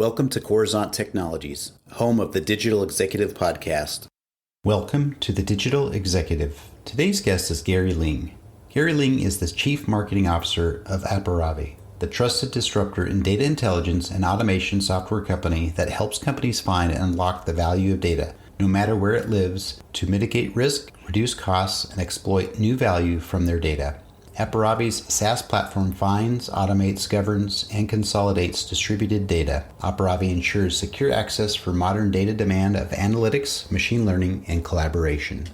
Welcome to Coruzant Technologies, home of the Digital Executive Podcast. Welcome to the Digital Executive. Today's guest is Gary Lyng. Gary Lyng is the Chief Marketing Officer of Aparavi, the trusted disruptor in data intelligence and automation software company that helps companies find and unlock the value of data, no matter where it lives, to mitigate risk, reduce costs, and exploit new value from their data. Aparavi's SaaS platform finds, automates, governs, and consolidates distributed data. Aparavi ensures secure access for modern data demand of analytics, machine learning, and collaboration.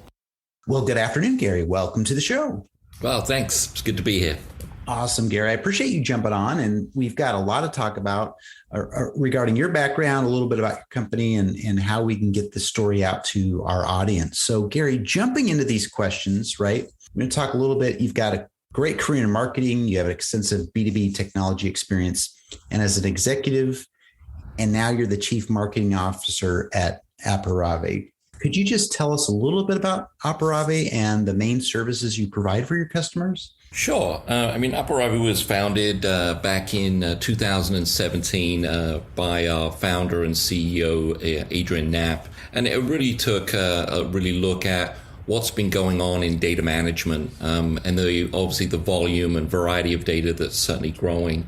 Well, good afternoon, Gary. Welcome to the show. Well, thanks. It's good to be here. Awesome, Gary. I appreciate you jumping on, and we've got a lot to talk about regarding your background, a little bit about your company, and how we can get the story out to our audience. So, Gary, jumping into these questions, right? I'm going to talk a little bit. You've got a great career in marketing. You have an extensive B2B technology experience. And as an executive, and now you're the Chief Marketing Officer at Aparavi. Could you just tell us a little bit about Aparavi and the main services you provide for your customers? Sure. Aparavi was founded back in 2017 by our founder and CEO, Adrian Knapp. And it really took a look at what's been going on in data management, and obviously the volume and variety of data that's certainly growing.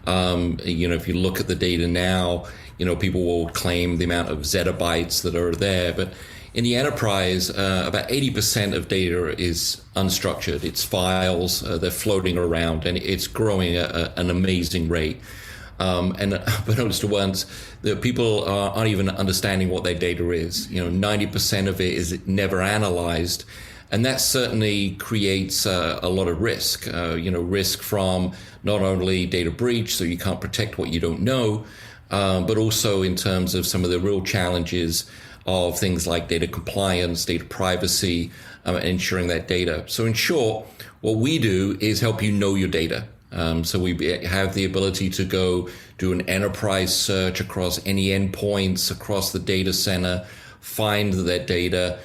If you look at the data now, people will claim the amount of zettabytes that are there, but in the enterprise, about 80% of data is unstructured. It's files, they're floating around, and it's growing at an amazing rate. But notice to once that people aren't even understanding what their data is. 90% of it is never analyzed. And that certainly creates a lot of risk, risk from not only data breach, so you can't protect what you don't know, but also in terms of some of the real challenges of things like data compliance, data privacy, and ensuring that data. So in short, what we do is help you know your data. So we have the ability to go do an enterprise search across any endpoints, across the data center, find that data,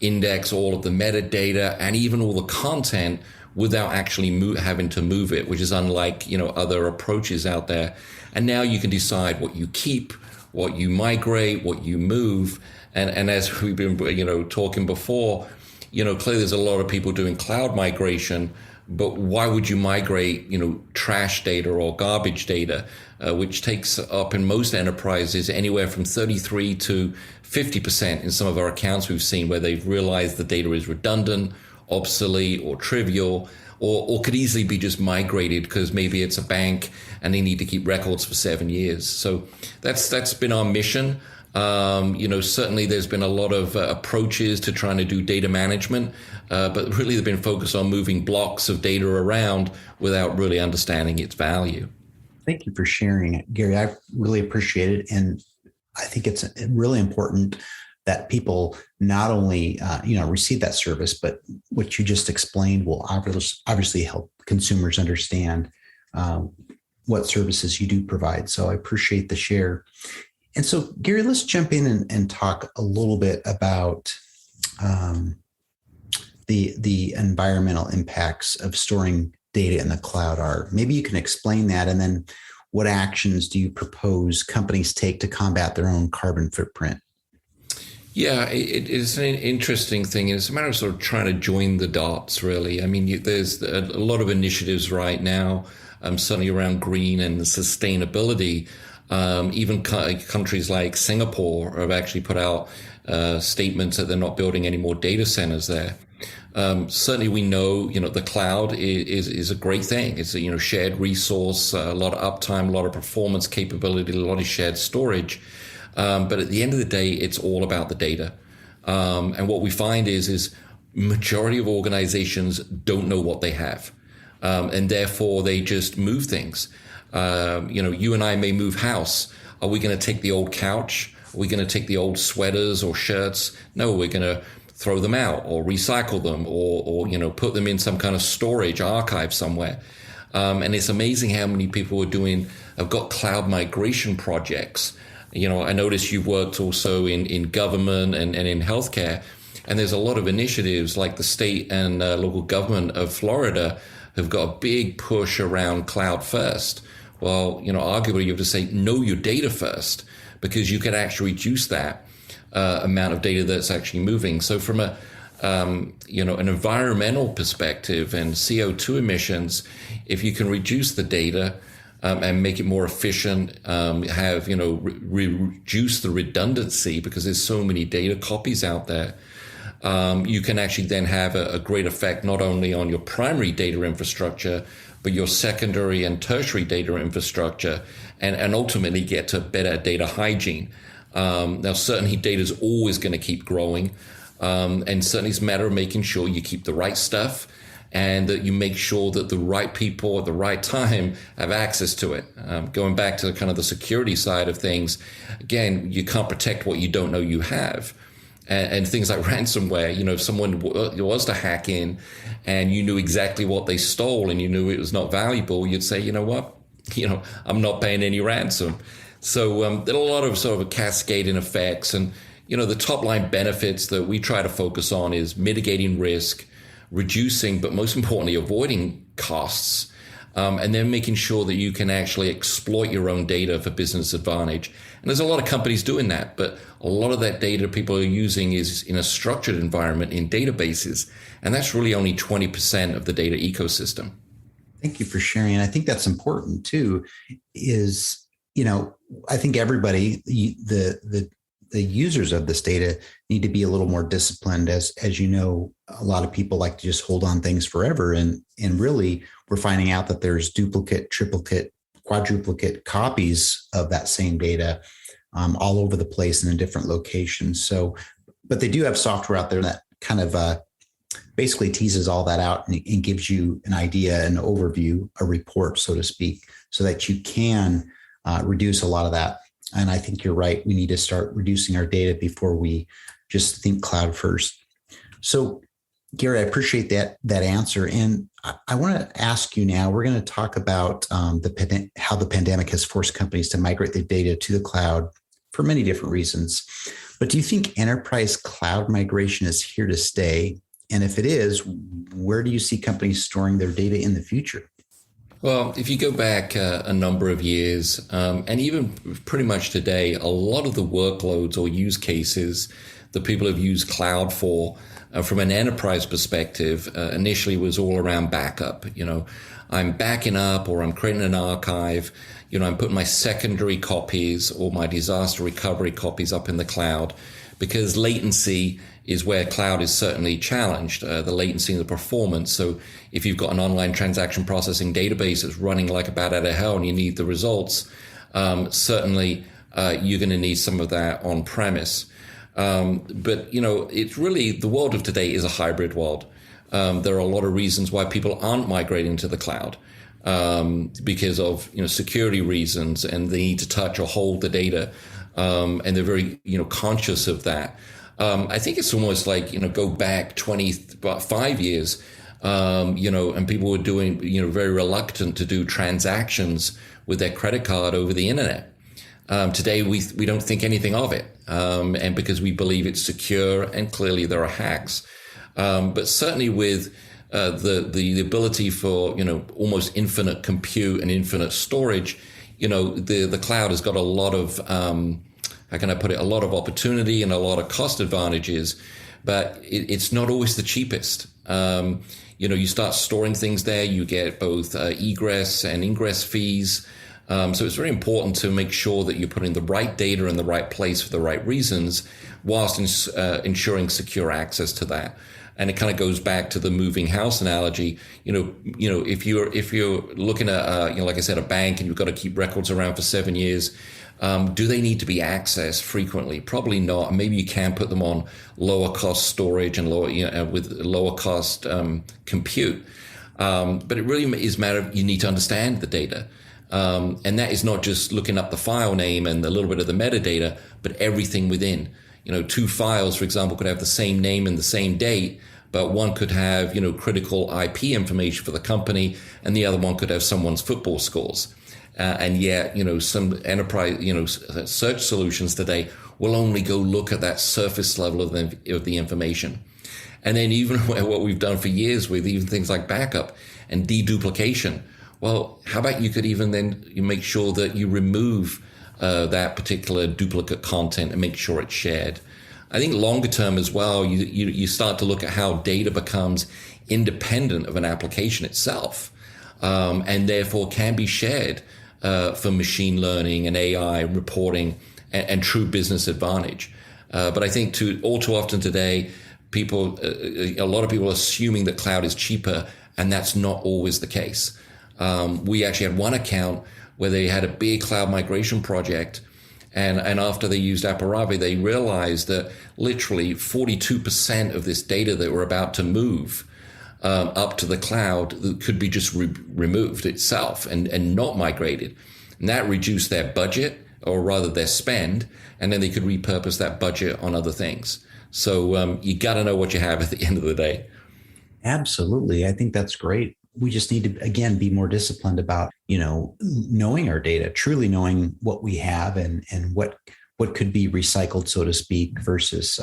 index all of the metadata, and even all the content without actually having to move it, which is unlike other approaches out there. And now you can decide what you keep, what you migrate, what you move. And as we've been talking before, clearly there's a lot of people doing cloud migration. But why would you migrate, trash data or garbage data, which takes up in most enterprises anywhere from 33 to 50% in some of our accounts we've seen where they've realized the data is redundant, obsolete, or trivial, or could easily be just migrated because maybe it's a bank and they need to keep records for 7 years. So that's been our mission. Certainly there's been a lot of approaches to trying to do data management, but really they've been focused on moving blocks of data around without really understanding its value. Thank you for sharing it, Gary. I really appreciate it. And I think it's really important that people not only, receive that service, but what you just explained will obviously help consumers understand what services you do provide. So I appreciate the share. And so, Gary, let's jump in and talk a little bit about the environmental impacts of storing data in the cloud are. Maybe you can explain that, and then what actions do you propose companies take to combat their own carbon footprint? Yeah, it is an interesting thing. It's a matter of sort of trying to join the dots, really. I mean, there's a lot of initiatives right now, certainly around green and sustainability. Even countries like Singapore have actually put out statements that they're not building any more data centers there. Certainly, we know the cloud is a great thing. It's a shared resource, a lot of uptime, a lot of performance capability, a lot of shared storage. But at the end of the day, it's all about the data. And what we find is majority of organizations don't know what they have, and therefore they just move things. You and I may move house. Are we going to take the old couch? Are we going to take the old sweaters or shirts? No, we're going to throw them out or recycle them or put them in some kind of storage archive somewhere. And it's amazing how many people have got cloud migration projects. I noticed you've worked also in government and in healthcare. And there's a lot of initiatives like the state and local government of Florida have got a big push around cloud first, Well, arguably you have to say know your data first, because you can actually reduce that amount of data that's actually moving. So from an environmental perspective and CO2 emissions, if you can reduce the data and make it more efficient, reduce the redundancy, because there's so many data copies out there, you can actually then have a great effect not only on your primary data infrastructure, but your secondary and tertiary data infrastructure, and ultimately get to better data hygiene. Now, certainly data is always going to keep growing, and certainly it's a matter of making sure you keep the right stuff and that you make sure that the right people at the right time have access to it. Going back to kind of the security side of things, again, you can't protect what you don't know you have. And things like ransomware, if someone was to hack in and you knew exactly what they stole and you knew it was not valuable, you'd say, you know what, I'm not paying any ransom. So there are a lot of sort of cascading effects. And, the top line benefits that we try to focus on is mitigating risk, reducing, but most importantly, avoiding costs, and then making sure that you can actually exploit your own data for business advantage. And there's a lot of companies doing that, but a lot of that data people are using is in a structured environment in databases. And that's really only 20% of the data ecosystem. Thank you for sharing. And I think that's important too, is, I think everybody, the users of this data need to be a little more disciplined. As a lot of people like to just hold on things forever. And really we're finding out that there's duplicate, triplicate, quadruplicate copies of that same data all over the place and in different locations. So, but they do have software out there that kind of basically teases all that out and gives you an idea, an overview, a report, so to speak, so that you can reduce a lot of that. And I think you're right. We need to start reducing our data before we just think cloud first. So, Gary, I appreciate that answer. And I want to ask you now, we're going to talk about how the pandemic has forced companies to migrate their data to the cloud for many different reasons. But do you think enterprise cloud migration is here to stay? And if it is, where do you see companies storing their data in the future? Well, if you go back a number of years, and even pretty much today, a lot of the workloads or use cases that people have used cloud for, from an enterprise perspective, initially was all around backup. I'm backing up or I'm creating an archive. I'm putting my secondary copies or my disaster recovery copies up in the cloud, because latency is where cloud is certainly challenged, the latency and the performance. So if you've got an online transaction processing database that's running like a bat out of hell and you need the results, certainly you're going to need some of that on premise. But it's really, the world of today is a hybrid world. There are a lot of reasons why people aren't migrating to the cloud, because of security reasons, and they need to touch or hold the data, and they're very conscious of that. I think it's almost like go back 25 years, and people were doing very reluctant to do transactions with their credit card over the internet. Today we don't think anything of it, and because we believe it's secure, and clearly there are hacks, but certainly with the ability for almost infinite compute and infinite storage, the cloud has got a lot of how can I put it, a lot of opportunity and a lot of cost advantages, but it's not always the cheapest. You start storing things there, you get both egress and ingress fees. So it's very important to make sure that you're putting the right data in the right place for the right reasons, whilst ensuring secure access to that. And it kind of goes back to the moving house analogy. If you're looking at like I said, a bank, and you've got to keep records around for 7 years, do they need to be accessed frequently? Probably not. Maybe you can put them on lower cost storage and with lower cost compute. But it really is a matter of, you need to understand the data. And that is not just looking up the file name and a little bit of the metadata, but everything within. Two files, for example, could have the same name and the same date, but one could have, critical IP information for the company, and the other one could have someone's football scores. And yet, some enterprise, search solutions today will only go look at that surface level of the information. And then even what we've done for years with even things like backup and deduplication, Well, how about you could even then you make sure that you remove that particular duplicate content and make sure it's shared. I think longer term as well, you start to look at how data becomes independent of an application itself, and therefore can be shared for machine learning and AI reporting and true business advantage. But I think all too often today, a lot of people are assuming that cloud is cheaper, and that's not always the case. We actually had one account where they had a big cloud migration project, and after they used Aparavi, they realized that literally 42% of this data that we're about to move up to the cloud could be just removed itself and not migrated. And that reduced their budget, or rather their spend, and then they could repurpose that budget on other things. So you got to know what you have at the end of the day. Absolutely. I think that's great. We just need to, again, be more disciplined about, knowing our data, truly knowing what we have and what could be recycled, so to speak, versus,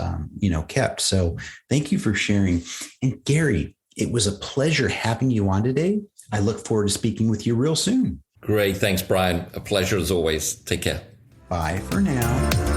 kept. So thank you for sharing. And Gary, it was a pleasure having you on today. I look forward to speaking with you real soon. Great. Thanks, Brian. A pleasure as always. Take care. Bye for now.